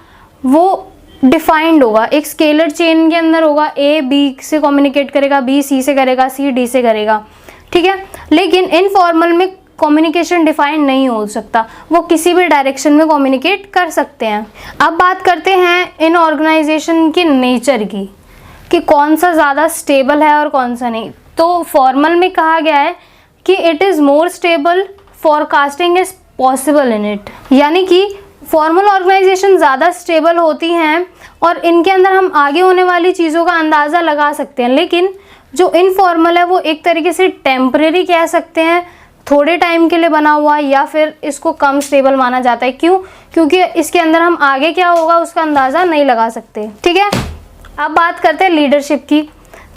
वो डिफाइंड होगा, एक स्केलर चेन के अंदर होगा। ए बी से कम्युनिकेट करेगा, बी सी से करेगा, सी डी से करेगा। ठीक है, लेकिन इनफॉर्मल में कम्युनिकेशन डिफाइन नहीं हो सकता, वो किसी भी डायरेक्शन में कम्युनिकेट कर सकते हैं। अब बात करते हैं इन ऑर्गेनाइजेशन की नेचर की, कि कौन सा ज़्यादा स्टेबल है और कौन सा नहीं। तो फॉर्मल में कहा गया है कि it is more stable, forecasting is possible in it. यानी कि फॉर्मल ऑर्गेनाइजेशन ज़्यादा स्टेबल होती हैं और इनके अंदर हम आगे होने वाली चीज़ों का अंदाज़ा लगा सकते हैं। लेकिन जो इनफॉर्मल है वो एक तरीके से टेम्परेरी कह सकते हैं, थोड़े टाइम के लिए बना हुआ, या फिर इसको कम स्टेबल माना जाता है। क्यों, क्योंकि इसके अंदर हम आगे क्या होगा उसका अंदाज़ा नहीं लगा सकते। ठीक है, अब बात करते हैं लीडरशिप की।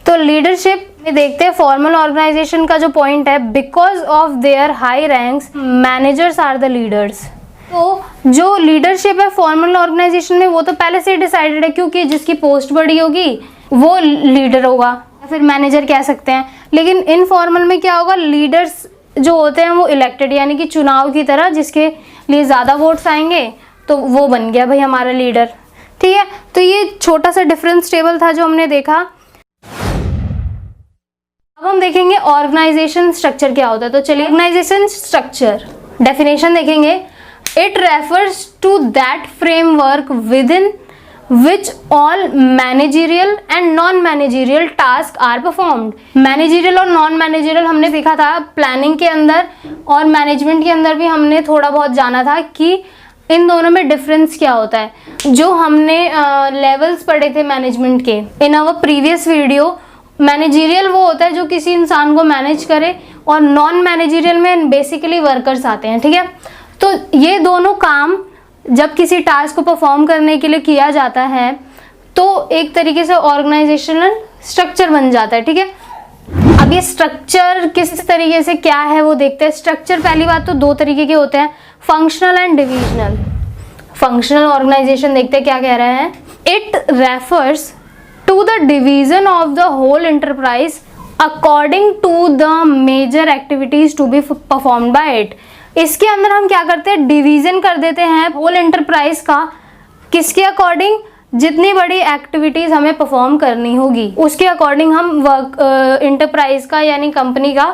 तो लीडरशिप में देखते हैं फॉर्मल ऑर्गेनाइजेशन का जो पॉइंट है, because of their high ranks managers are the leaders. तो जो लीडरशिप है फॉर्मल ऑर्गेनाइजेशन में वो तो पहले से डिसाइडेड है, क्योंकि जिसकी पोस्ट बड़ी होगी वो लीडर होगा या फिर मैनेजर कह सकते हैं। लेकिन इनफॉर्मल में क्या होगा, लीडर्स जो होते हैं वो इलेक्टेड, यानी कि चुनाव की तरह, जिसके लिए ज़्यादा वोट्स आएंगे तो वो बन गया भाई हमारा लीडर। ठीक है, तो ये छोटा सा डिफरेंस टेबल था जो हमने देखा। अब हम देखेंगे ऑर्गेनाइजेशन स्ट्रक्चर क्या होता है। तो चलिए, ऑर्गेनाइजेशन स्ट्रक्चर डेफिनेशन देखेंगे। It refers to that framework within which all managerial and non-managerial tasks are performed। Managerial और नॉन मैनेजरियल हमने देखा था प्लानिंग के अंदर, और मैनेजमेंट के अंदर भी हमने थोड़ा बहुत जाना था कि इन दोनों में डिफरेंस क्या होता है। जो हमने लेवल्स पढ़े थे मैनेजमेंट के in our previous video, managerial वो होता है जो किसी इंसान को मैनेज करे, और नॉन मैनेजरियल में बेसिकली वर्कर्स आते हैं। ठीक है, तो ये दोनों काम जब किसी टास्क को परफॉर्म करने के लिए किया जाता है तो एक तरीके से ऑर्गेनाइजेशनल स्ट्रक्चर बन जाता है। ठीक है, अब ये स्ट्रक्चर किस तरीके से क्या है वो देखते हैं। स्ट्रक्चर पहली बात तो दो तरीके के होते हैं, functional and divisional. Functional organization देखते हैं क्या कह रहे हैं। It refers to the division of the whole enterprise according to the major activities to be performed by it. इसके अंदर हम क्या करते हैं, डिवीजन कर देते हैं होल एंटरप्राइज का, किसके अकॉर्डिंग, जितनी बड़ी एक्टिविटीज हमें परफॉर्म करनी होगी उसके अकॉर्डिंग हम वर्क एंटरप्राइज का यानी कंपनी का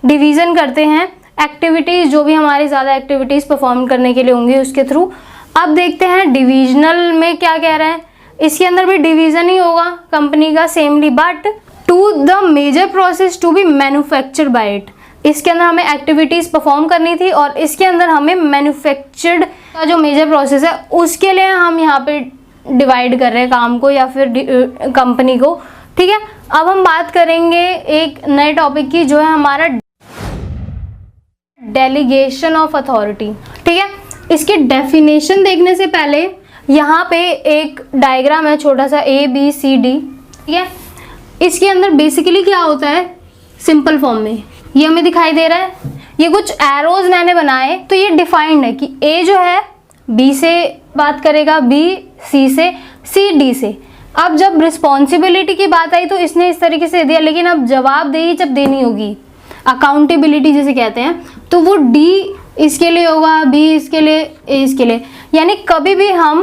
डिवीजन करते हैं। एक्टिविटीज जो भी हमारी ज़्यादा एक्टिविटीज परफॉर्म करने के लिए होंगी उसके थ्रू। अब देखते हैं डिविजनल में क्या कह रहे हैं। इसके अंदर भी डिवीजन ही होगा कंपनी का सेमली, but to the major process to be manufactured by it. इसके अंदर हमें एक्टिविटीज़ परफॉर्म करनी थी और इसके अंदर हमें मैन्युफैक्चर्ड का जो मेजर प्रोसेस है उसके लिए हम यहाँ पे डिवाइड कर रहे हैं काम को या फिर कंपनी को। ठीक है, अब हम बात करेंगे एक नए टॉपिक की जो है हमारा डेलीगेशन ऑफ अथॉरिटी। ठीक है, इसकी डेफिनेशन देखने से पहले यहाँ पे एक डायग्राम है छोटा सा ABCD। ठीक है, इसके अंदर बेसिकली क्या होता है, सिंपल फॉर्म में ये हमें दिखाई दे रहा है। ये कुछ एरोज मैंने बनाए तो ये डिफाइंड है कि A जो है B से बात करेगा, B C से, C D से। अब जब रिस्पॉन्सिबिलिटी की बात आई तो इसने इस तरीके से दिया, लेकिन अब जवाबदेही जब देनी होगी, अकाउंटेबिलिटी जिसे कहते हैं, तो वो D इसके लिए होगा, B इसके लिए, A इसके लिए। यानी कभी भी हम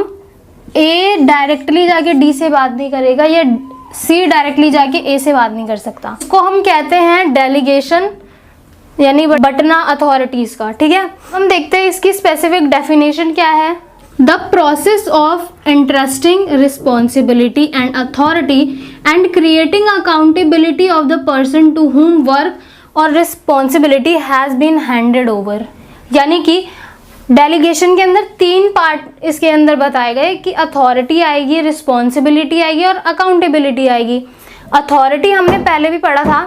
A डायरेक्टली जाके D से बात नहीं करेगा या C डायरेक्टली जाके A से बात नहीं कर सकता। इसको हम कहते हैं डेलीगेशन यानी बटना अथॉरिटीज का। ठीक है, हम देखते हैं इसकी स्पेसिफिक डेफिनेशन क्या है। The process of interesting responsibility and authority and creating accountability of the person to whom work और responsibility has been handed over. यानी कि डेलीगेशन के अंदर तीन पार्ट इसके अंदर बताए गए कि अथॉरिटी आएगी, रिस्पॉन्सिबिलिटी आएगी और अकाउंटेबिलिटी आएगी। अथॉरिटी हमने पहले भी पढ़ा था।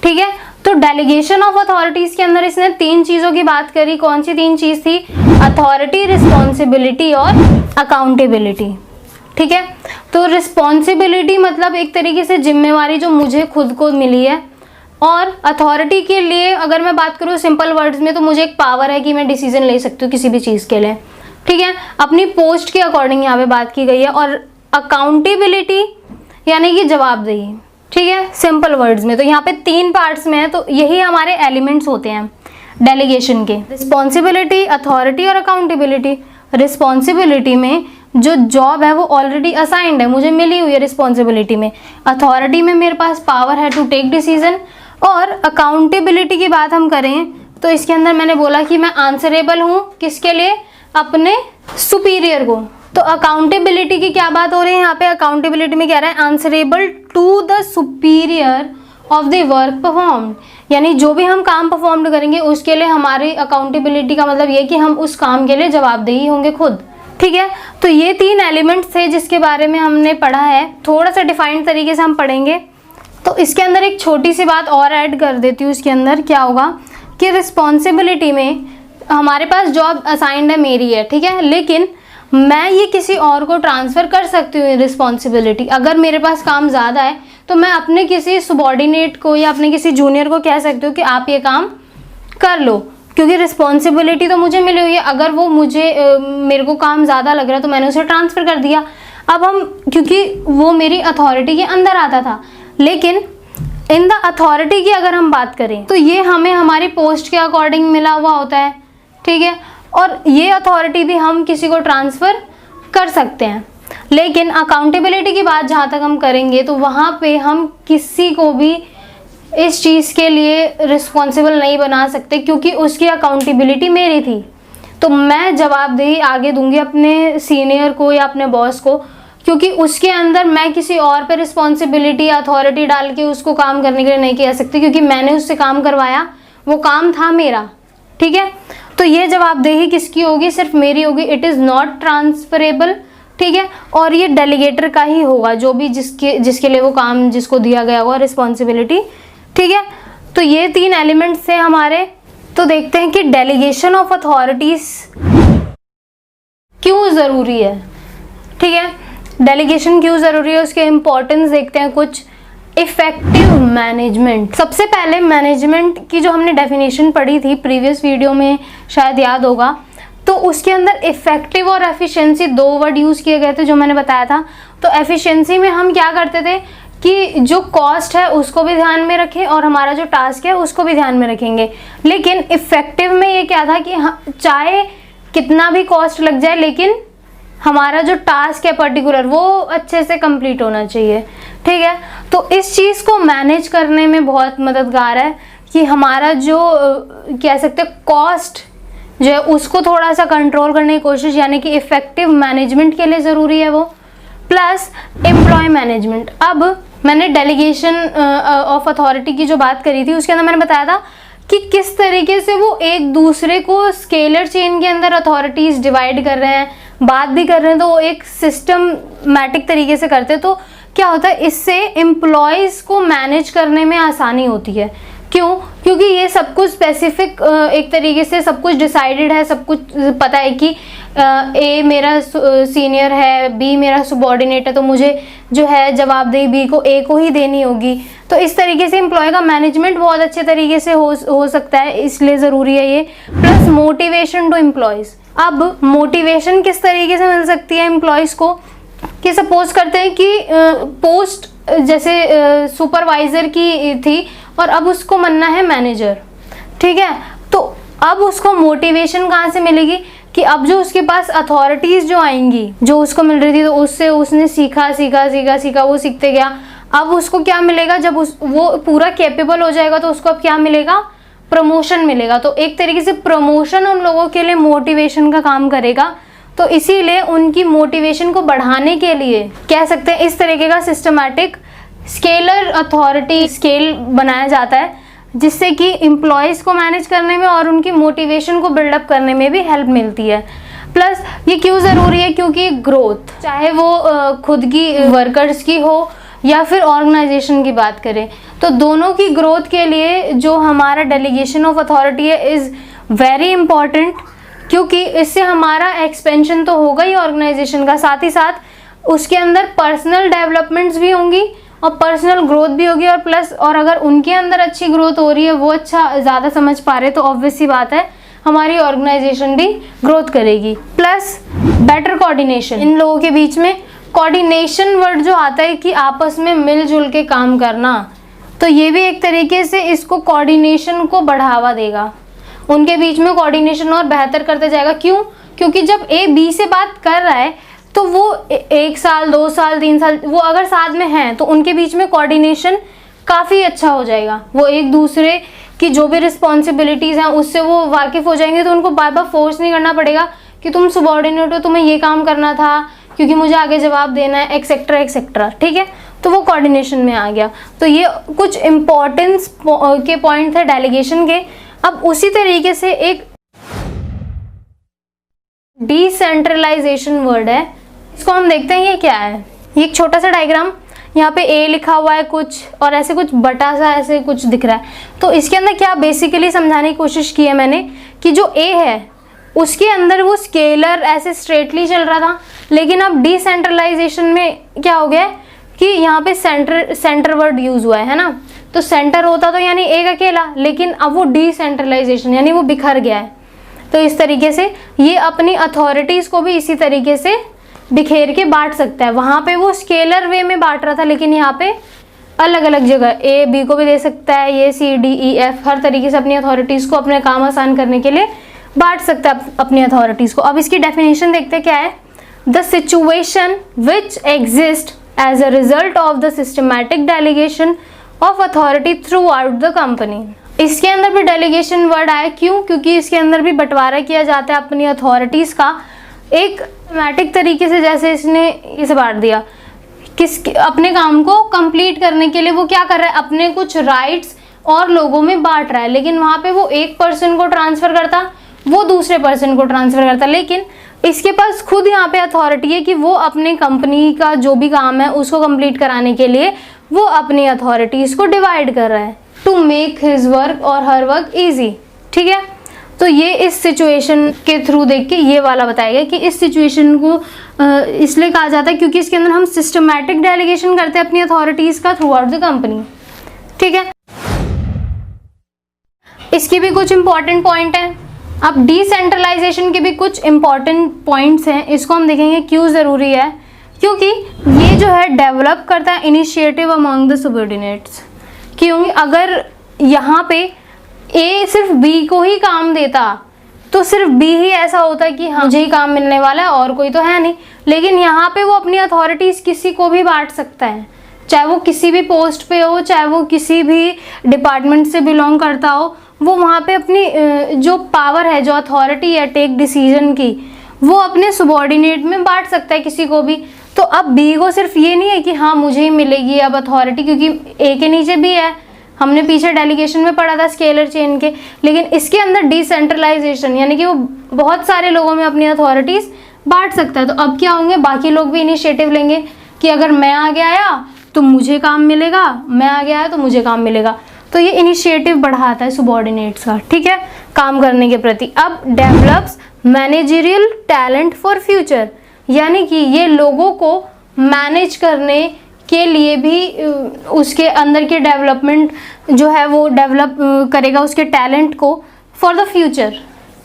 ठीक है, तो डेलीगेशन ऑफ अथॉरिटीज के अंदर इसने तीन चीज़ों की बात करी। कौन सी तीन चीज़ थी, अथॉरिटी, रिस्पॉन्सिबिलिटी और अकाउंटेबिलिटी। ठीक है, तो रिस्पॉन्सिबिलिटी मतलब एक तरीके से जिम्मेवारी जो मुझे खुद को मिली है, और अथॉरिटी के लिए अगर मैं बात करूँ सिंपल वर्ड्स में तो मुझे एक पावर है कि मैं डिसीजन ले सकती हूँ किसी भी चीज़ के लिए। ठीक है, अपनी पोस्ट के अकॉर्डिंग यहाँ पे बात की गई है। और अकाउंटेबिलिटी यानी कि जवाबदेही। ठीक है, सिंपल वर्ड्स में तो यहाँ पे तीन पार्ट्स में है, तो यही हमारे एलिमेंट्स होते हैं डेलीगेशन के, रिस्पॉन्सिबिलिटी, अथॉरिटी और अकाउंटेबिलिटी। रिस्पॉन्सिबिलिटी में जो जॉब है वो ऑलरेडी असाइंड है, मुझे मिली हुई है रिस्पॉन्सिबिलिटी में। अथॉरिटी में मेरे पास पावर है टू टेक डिसीजन। और अकाउंटेबिलिटी की बात हम करें तो इसके अंदर मैंने बोला कि मैं आंसरेबल हूँ किसके लिए, अपने सुपीरियर को। तो अकाउंटेबिलिटी की क्या बात हो रही है यहाँ पे, अकाउंटेबिलिटी में कह रहा है answerable to the superior of the work performed. यानी जो भी हम काम परफॉर्म करेंगे उसके लिए हमारी अकाउंटेबिलिटी का मतलब ये कि हम उस काम के लिए जवाबदेही होंगे खुद। ठीक है, तो ये तीन एलिमेंट्स थे जिसके बारे में हमने पढ़ा है। थोड़ा सा डिफाइंड तरीके से हम पढ़ेंगे। तो इसके अंदर एक छोटी सी बात और ऐड कर देती हूँ। इसके अंदर क्या होगा कि रिस्पॉन्सिबिलिटी में हमारे पास जॉब असाइंड है, मेरी है। ठीक है, लेकिन मैं ये किसी और को ट्रांसफ़र कर सकती हूँ रिस्पॉन्सिबिलिटी। अगर मेरे पास काम ज़्यादा है तो मैं अपने किसी सबॉर्डिनेट को या अपने किसी जूनियर को कह सकती हूँ कि आप ये काम कर लो, क्योंकि रिस्पॉन्सिबिलिटी तो मुझे मिली हुई है। अगर वो मेरे को काम ज़्यादा लग रहा है तो मैंने उसे ट्रांसफ़र कर दिया। अब हम, क्योंकि वो मेरी अथॉरिटी के अंदर आता था, लेकिन इन द अथॉरिटी की अगर हम बात करें तो ये हमें हमारी पोस्ट के अकॉर्डिंग मिला हुआ होता है, ठीक है, और ये अथॉरिटी भी हम किसी को ट्रांसफ़र कर सकते हैं। लेकिन अकाउंटेबिलिटी की बात जहाँ तक हम करेंगे तो वहाँ पे हम किसी को भी इस चीज़ के लिए रिस्पॉन्सिबल नहीं बना सकते, क्योंकि उसकी अकाउंटेबिलिटी मेरी थी, तो मैं जवाबदेही आगे दूंगी अपने सीनियर को या अपने बॉस को, क्योंकि उसके अंदर मैं किसी और पे रिस्पॉन्सिबिलिटी अथॉरिटी डाल के उसको काम करने के लिए नहीं कह सकती, क्योंकि मैंने उससे काम करवाया, वो काम था मेरा, ठीक है। तो ये जवाबदेही किसकी होगी? सिर्फ मेरी होगी। इट इज़ नॉट ट्रांसफरेबल, ठीक है, और ये डेलीगेटर का ही होगा, जो भी जिसके लिए वो काम जिसको दिया गया होगा रिस्पॉन्सिबिलिटी, ठीक है। तो ये 3 एलिमेंट्स थे हमारे। तो देखते हैं कि डेलीगेशन ऑफ अथॉरिटीज क्यों ज़रूरी है, ठीक है। डेलीगेशन क्यों ज़रूरी है, उसके इम्पोर्टेंस देखते हैं कुछ। इफेक्टिव मैनेजमेंट, सबसे पहले मैनेजमेंट की जो हमने डेफिनेशन पढ़ी थी प्रीवियस वीडियो में, शायद याद होगा, तो उसके अंदर इफेक्टिव और एफिशिएंसी 2 वर्ड यूज़ किए गए थे जो मैंने बताया था। तो एफिशिएंसी में हम क्या करते थे कि जो कॉस्ट है उसको भी ध्यान में रखें और हमारा जो टास्क है उसको भी ध्यान में रखेंगे। लेकिन इफेक्टिव में ये क्या था कि चाहे कितना भी कॉस्ट लग जाए, लेकिन हमारा जो टास्क है पर्टिकुलर वो अच्छे से कंप्लीट होना चाहिए, ठीक है। तो इस चीज़ को मैनेज करने में बहुत मददगार है कि हमारा जो कह सकते हैं कॉस्ट जो है उसको थोड़ा सा कंट्रोल करने की कोशिश, यानी कि इफेक्टिव मैनेजमेंट के लिए ज़रूरी है वो। Plus employ management. अब मैंने डेलीगेशन ऑफ अथॉरिटी की जो बात करी थी उसके अंदर मैंने बताया था कि किस तरीके से वो एक दूसरे को स्केलर चेन के अंदर अथॉरिटीज़ डिवाइड कर रहे हैं, बात भी कर रहे हैं, तो वो एक सिस्टमैटिक तरीके से करते हैं। तो क्या होता है, इससे एम्प्लॉयज़ को मैनेज करने में आसानी होती है। क्यों? क्योंकि ये सब कुछ स्पेसिफिक एक तरीके से सब कुछ डिसाइडेड है, सब कुछ पता है कि ए मेरा सीनियर है, बी मेरा सबॉर्डिनेट है, तो मुझे जो है जवाबदेही बी को ए को ही देनी होगी। तो इस तरीके से एम्प्लॉय का मैनेजमेंट बहुत अच्छे तरीके से हो सकता है, इसलिए ज़रूरी है ये। Plus motivation to employees. अब मोटिवेशन किस तरीके से मिल सकती है एम्प्लॉयज़ को कि सपोज करते हैं कि पोस्ट जैसे सुपरवाइज़र की थी और अब उसको बनना है मैनेजर, ठीक है। तो अब उसको मोटिवेशन कहाँ से मिलेगी कि अब जो उसके पास अथॉरिटीज़ जो आएंगी, जो उसको मिल रही थी, तो उससे उसने सीखा, वो सीखते गया। अब उसको क्या मिलेगा, जब वो पूरा कैपेबल हो जाएगा तो उसको अब क्या मिलेगा, प्रमोशन मिलेगा। तो एक तरीके से प्रमोशन उन लोगों के लिए मोटिवेशन का काम करेगा। तो इसीलिए उनकी मोटिवेशन को बढ़ाने के लिए कह सकते हैं इस तरीके का सिस्टमैटिक स्केलर अथॉरिटी स्केल बनाया जाता है, जिससे कि एम्प्लॉयज़ को मैनेज करने में और उनकी मोटिवेशन को बिल्डअप करने में भी हेल्प मिलती है। प्लस ये क्यों ज़रूरी है, क्योंकि ग्रोथ, चाहे वो खुद की वर्कर्स की हो या फिर ऑर्गेनाइजेशन की बात करें, तो दोनों की ग्रोथ के लिए जो हमारा डेलीगेशन ऑफ अथॉरिटी है इज़ वेरी इम्पॉर्टेंट, क्योंकि इससे हमारा एक्सपेंशन तो होगा ही ऑर्गेनाइजेशन का, साथ ही साथ उसके अंदर पर्सनल डेवलपमेंट्स भी होंगी और पर्सनल ग्रोथ भी होगी। और प्लस और अगर उनके अंदर अच्छी ग्रोथ हो रही है, वो अच्छा ज़्यादा समझ पा रहे, तो ऑब्वियस सी बात है हमारी ऑर्गेनाइजेशन भी ग्रोथ करेगी। प्लस बेटर कोऑर्डिनेशन, इन लोगों के बीच में कोऑर्डिनेशन वर्ड जो आता है कि आपस में मिलजुल के काम करना, तो ये भी एक तरीके से इसको कोऑर्डिनेशन को बढ़ावा देगा, उनके बीच में कोऑर्डिनेशन और बेहतर करते जाएगा। क्यों? क्योंकि जब ए बी से बात कर रहा है तो वो 1 साल 2 साल 3 साल वो अगर साथ में हैं तो उनके बीच में कोऑर्डिनेशन काफ़ी अच्छा हो जाएगा। वो एक दूसरे की जो भी रिस्पॉन्सिबिलिटीज़ हैं उससे वो वाकिफ़ हो जाएंगे, तो उनको बार बार फोर्स नहीं करना पड़ेगा कि तुम सबॉर्डिनेट हो, तुम्हें ये काम करना था क्योंकि मुझे आगे जवाब देना है, एक्सेट्रा एक्सेट्रा, ठीक है। तो वो कोऑर्डिनेशन में आ गया। तो ये कुछ इम्पोर्टेंस के पॉइंट थे डेलीगेशन के। अब उसी तरीके से एक डिसेंट्रलाइजेशन वर्ड है, इसको हम देखते हैं ये क्या है। ये एक छोटा सा डायग्राम, यहाँ पे ए लिखा हुआ है कुछ और ऐसे कुछ बटा सा ऐसे कुछ दिख रहा है। तो इसके अंदर क्या बेसिकली समझाने की कोशिश की है मैंने कि जो ए है उसके अंदर वो स्केलर ऐसे स्ट्रेटली चल रहा था, लेकिन अब डिसेंट्रलाइजेशन में क्या हो गया कि यहाँ पे सेंटर वर्ड यूज हुआ है ना। तो सेंटर होता तो यानी एक अकेला, लेकिन अब वो डिसेंट्रलाइजेशन यानी वो बिखर गया है। तो इस तरीके से ये अपनी अथॉरिटीज़ को भी इसी तरीके से बिखेर के बांट सकता है। वहाँ पे वो स्केलर वे में बांट रहा था, लेकिन यहाँ पे अलग अलग जगह, ए बी को भी दे सकता है, ये सी डी ई एफ, हर तरीके से अपनी अथॉरिटीज़ को अपने काम आसान करने के लिए बांट सकता है अपनी अथॉरिटीज़ को। अब इसकी डेफिनेशन देखते हैं क्या है। The situation which exist as a result of the systematic delegation of authority throughout the company. इसके अंदर भी डेलीगेशन वर्ड आया, क्यों? क्योंकि इसके अंदर भी बंटवारा किया जाता है अपनी अथॉरिटीज़ का एक सिस्टमैटिक तरीके से। जैसे इसने इसे बांट दिया, अपने काम को कंप्लीट करने के लिए वो क्या कर रहा है, अपने कुछ राइट्स और लोगों में बांट रहा है, लेकिन वहाँ पे वो एक पर्सन को ट्रांसफ़र करता, वो दूसरे पर्सन को ट्रांसफ़र करता, लेकिन इसके पास खुद यहाँ पे अथॉरिटी है कि वो अपने कंपनी का जो भी काम है उसको कंप्लीट कराने के लिए वो अपनी अथॉरिटीज़ को डिवाइड कर रहा है टू मेक हिज वर्क और हर वर्क ईजी। ठीक है, तो ये इस सिचुएशन के थ्रू देख के ये वाला बताएगा कि इस सिचुएशन को इसलिए कहा जाता है क्योंकि इसके अंदर हम सिस्टमैटिक डेलीगेशन करते हैं अपनी अथॉरिटीज़ का थ्रू आउट द कंपनी। ठीक है, इसकी भी कुछ इंपॉर्टेंट पॉइंट है। अब डिसेंट्रलाइजेशन के भी कुछ इंपॉर्टेंट पॉइंट्स हैं, इसको हम देखेंगे क्यों ज़रूरी है। क्योंकि ये जो है डेवलप करता है इनिशिएटिव अमंग द सबऑर्डिनेट्स। क्योंकि अगर यहाँ पे ए सिर्फ बी को ही काम देता तो सिर्फ बी ही ऐसा होता है कि हाँ मुझे ही काम मिलने वाला है और कोई तो है नहीं, लेकिन यहाँ पे वो अपनी अथॉरिटीज़ किसी को भी बांट सकता है, चाहे वो किसी भी पोस्ट पे हो, चाहे वो किसी भी डिपार्टमेंट से बिलोंग करता हो, वो वहाँ पे अपनी जो पावर है, जो अथॉरिटी है टेक डिसीजन की, वो अपने सबऑर्डिनेट में बांट सकता है किसी को भी। तो अब बी को सिर्फ ये नहीं है कि हाँ मुझे ही मिलेगी अब अथॉरिटी, क्योंकि ए के नीचे भी है, हमने पीछे डेलीगेशन में पढ़ा था स्केलर चेन के, लेकिन इसके अंदर डिसेंट्रलाइजेशन यानी कि वो बहुत सारे लोगों में अपनी अथॉरिटीज़ बांट सकता है। तो अब क्या होंगे, बाकी लोग भी इनिशिएटिव लेंगे कि अगर मैं आगे आया तो मुझे काम मिलेगा, मैं आगे आया तो मुझे काम मिलेगा। तो ये इनिशिएटिव बढ़ाता है सबऑर्डिनेट्स का, ठीक है, काम करने के प्रति। अब develops managerial talent for future, यानी कि ये लोगों को मैनेज करने के लिए भी उसके अंदर के डेवलपमेंट जो है वो डेवलप करेगा उसके टैलेंट को फॉर द फ्यूचर,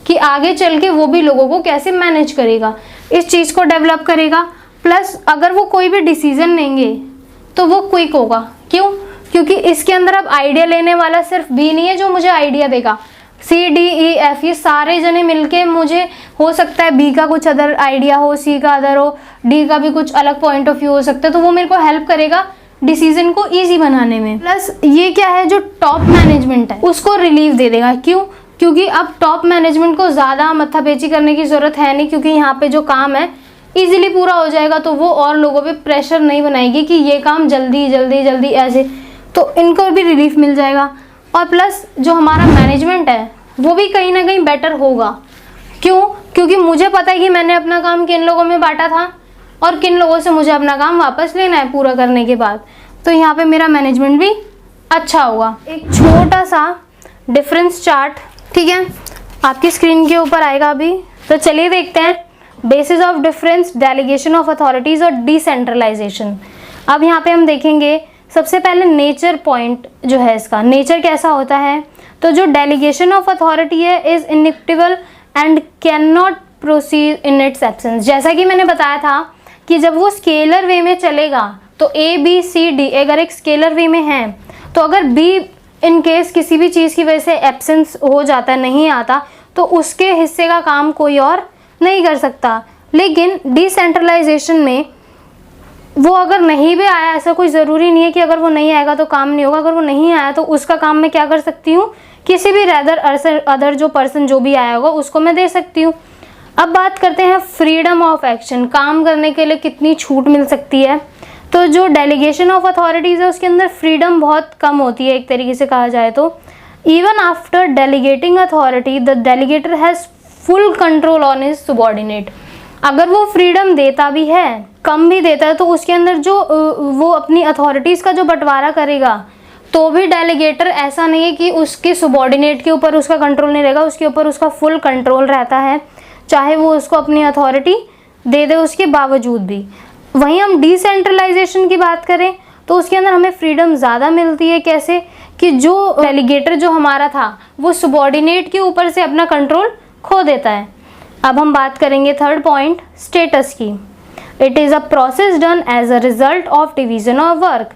कि आगे चल के वो भी लोगों को कैसे मैनेज करेगा, इस चीज़ को डेवलप करेगा। प्लस अगर वो कोई भी डिसीजन लेंगे तो वो क्विक होगा। क्यों? क्योंकि इसके अंदर अब आइडिया लेने वाला सिर्फ बी नहीं है जो मुझे आइडिया देगा, सी डी ई एफ ये सारे जने मिलके, मुझे हो सकता है बी का कुछ अदर आइडिया हो, सी का अदर हो, डी का भी कुछ अलग पॉइंट ऑफ व्यू हो सकता है, तो वो मेरे को हेल्प करेगा डिसीजन को इजी बनाने में। प्लस ये क्या है, जो टॉप मैनेजमेंट है उसको रिलीफ दे देगा। क्यों? क्योंकि अब टॉप मैनेजमेंट को ज़्यादा मत्थापेची करने की ज़रूरत है नहीं, क्योंकि यहाँ पे जो काम है ईजिली पूरा हो जाएगा, तो वो और लोगों पे प्रेशर नहीं बनाएगी कि ये काम जल्दी जल्दी जल्दी ऐसे, तो इनको भी रिलीफ मिल जाएगा। और प्लस जो हमारा मैनेजमेंट है वो भी कहीं ना कहीं बेटर होगा। क्यों? क्योंकि मुझे पता है कि मैंने अपना काम किन लोगों में बांटा था और किन लोगों से मुझे अपना काम वापस लेना है पूरा करने के बाद, तो यहाँ पे मेरा मैनेजमेंट भी अच्छा होगा। एक छोटा सा डिफरेंस चार्ट, ठीक है, आपकी स्क्रीन के ऊपर आएगा अभी, तो चलिए देखते हैं basis of difference, delegation of authorities और डिसेंट्रलाइजेशन। अब यहाँ पे हम देखेंगे सबसे पहले नेचर पॉइंट जो है इसका, नेचर कैसा होता है। तो जो डेलीगेशन ऑफ अथॉरिटी है is ineluctable and can not proceed in its absence. जैसा कि मैंने बताया था कि जब वो स्केलर वे में चलेगा तो ए बी सी डी अगर एक स्केलर वे में है, तो अगर बी इन केस किसी भी चीज़ की वजह से एब्सेंस हो जाता है, नहीं आता, तो उसके हिस्से का काम कोई और नहीं कर सकता। लेकिन डिसेंट्रलाइजेशन में वो अगर नहीं भी आया, ऐसा कोई ज़रूरी नहीं है कि अगर वो नहीं आएगा तो काम नहीं होगा। अगर वो नहीं आया तो उसका काम मैं क्या कर सकती हूँ, किसी भी अदर जो पर्सन जो भी आया होगा उसको मैं दे सकती हूँ। अब बात करते हैं फ्रीडम ऑफ एक्शन, काम करने के लिए कितनी छूट मिल सकती है। तो जो डेलीगेशन ऑफ अथॉरिटीज़ है उसके अंदर फ्रीडम बहुत कम होती है, एक तरीके से कहा जाए तो। Even after delegating authority the delegator has full control on his subordinate. अगर वो फ्रीडम देता भी है, कम भी देता है, तो उसके अंदर जो वो अपनी अथॉरिटीज़ का जो बंटवारा करेगा, तो भी डेलीगेटर ऐसा नहीं है कि उसके सबऑर्डिनेट के ऊपर उसका कंट्रोल नहीं रहेगा, उसके ऊपर उसका फुल कंट्रोल रहता है, चाहे वो उसको अपनी अथॉरिटी दे दे उसके बावजूद भी। वहीं हम डिसेंट्रलाइजेशन की बात करें तो उसके अंदर हमें फ्रीडम ज़्यादा मिलती है। कैसे? कि जो डेलीगेटर जो हमारा था वो सबऑर्डिनेट के ऊपर से अपना कंट्रोल खो देता है। अब हम बात करेंगे थर्ड पॉइंट, स्टेटस की। It is a process done as a result of division of work.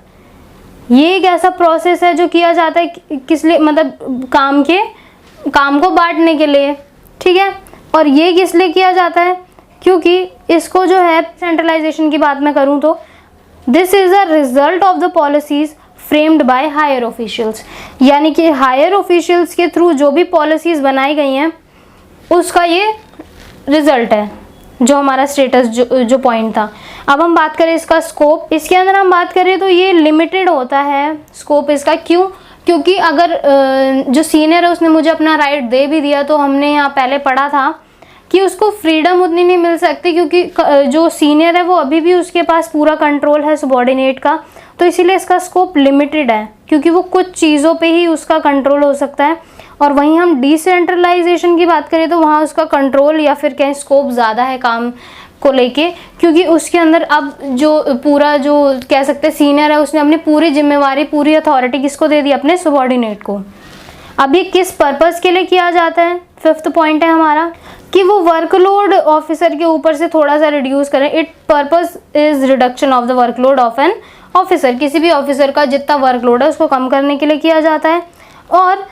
ये एक ऐसा प्रोसेस है जो किया जाता है किस लिए, मतलब काम को बांटने के लिए, ठीक है। और ये किस लिए किया जाता है, क्योंकि इसको जो है सेंट्रलाइजेशन की बात मैं करूँ तो this is a result of the policies framed by higher officials, यानी कि हायर ऑफिशियल्स के थ्रू जो भी पॉलिसीज़ बनाई गई हैं उसका ये रिजल्ट है, जो हमारा स्टेटस जो पॉइंट था। अब हम बात करें इसका स्कोप, इसके अंदर हम बात करें तो ये लिमिटेड होता है स्कोप इसका। क्यों? क्योंकि अगर जो सीनियर है उसने मुझे अपना राइट दे भी दिया, तो हमने यहाँ पहले पढ़ा था कि उसको फ्रीडम उतनी नहीं मिल सकती, क्योंकि जो सीनियर है वो अभी भी उसके पास पूरा कंट्रोल है सबॉर्डिनेट का, तो इसीलिए इसका स्कोप लिमिटेड है, क्योंकि वो कुछ चीज़ों पे ही उसका कंट्रोल हो सकता है। और वहीं हम डिसेंट्रलाइजेशन की बात करें तो वहाँ उसका कंट्रोल या फिर कहीं स्कोप ज़्यादा है काम को लेके, क्योंकि उसके अंदर अब जो पूरा जो कह सकते हैं सीनियर है उसने अपनी पूरी जिम्मेवारी, पूरी अथॉरिटी किसको दे दी, अपने सबॉर्डिनेट को। अब ये किस पर्पज़ के लिए किया जाता है, फिफ्थ पॉइंट है हमारा कि वो वर्कलोड ऑफिसर के ऊपर से थोड़ा सा रिड्यूस करें। It purpose is reduction of the workload of an officer, किसी भी ऑफिसर का जितना वर्कलोड है उसको कम करने के लिए किया जाता है। और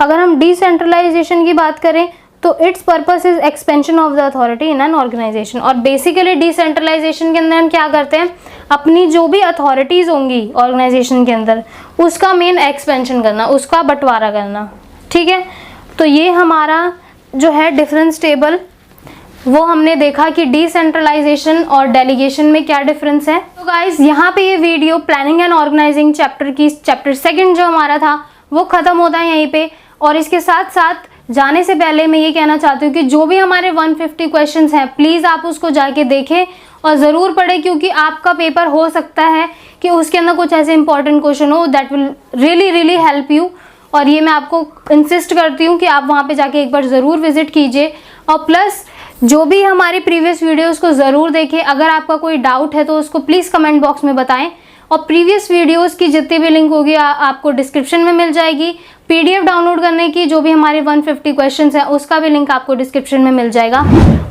अगर हम डिसेंट्रलाइजेशन की बात करें तो its purpose is expansion of the authority in an organization. और बेसिकली डिसेंट्रलाइजेशन के अंदर हम क्या करते हैं, अपनी जो भी अथॉरिटीज़ होंगी ऑर्गेनाइजेशन के अंदर उसका मेन एक्सपेंशन करना, उसका बंटवारा करना, ठीक है। तो ये हमारा जो है डिफरेंस टेबल वो हमने देखा कि डिसेंट्रलाइजेशन और डेलीगेशन में क्या डिफरेंस है। तो गाइज यहाँ पे ये video planning and organizing chapter second जो हमारा था वो ख़त्म होता है यहीं पे। और इसके साथ साथ जाने से पहले मैं ये कहना चाहती हूँ कि जो भी हमारे 150 क्वेश्चंस हैं प्लीज़ आप उसको जाके देखें और ज़रूर पढ़ें, क्योंकि आपका पेपर हो सकता है कि उसके अंदर कुछ ऐसे इंपॉर्टेंट क्वेश्चन हो that will really help you. और ये मैं आपको इंसिस्ट करती हूँ कि आप वहाँ पे जाके एक बार ज़रूर विजिट कीजिए। और प्लस जो भी हमारी प्रीवियस वीडियोज़ को ज़रूर देखें। अगर आपका कोई डाउट है तो उसको प्लीज़ कमेंट बॉक्स में बताएं। और प्रीवियस वीडियोस की जितनी भी लिंक होगी आपको डिस्क्रिप्शन में मिल जाएगी। पीडीएफ डाउनलोड करने की जो भी हमारे 150 क्वेश्चंस हैं उसका भी लिंक आपको डिस्क्रिप्शन में मिल जाएगा।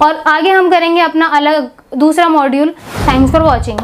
और आगे हम करेंगे अपना अलग दूसरा मॉड्यूल। Thanks for watching.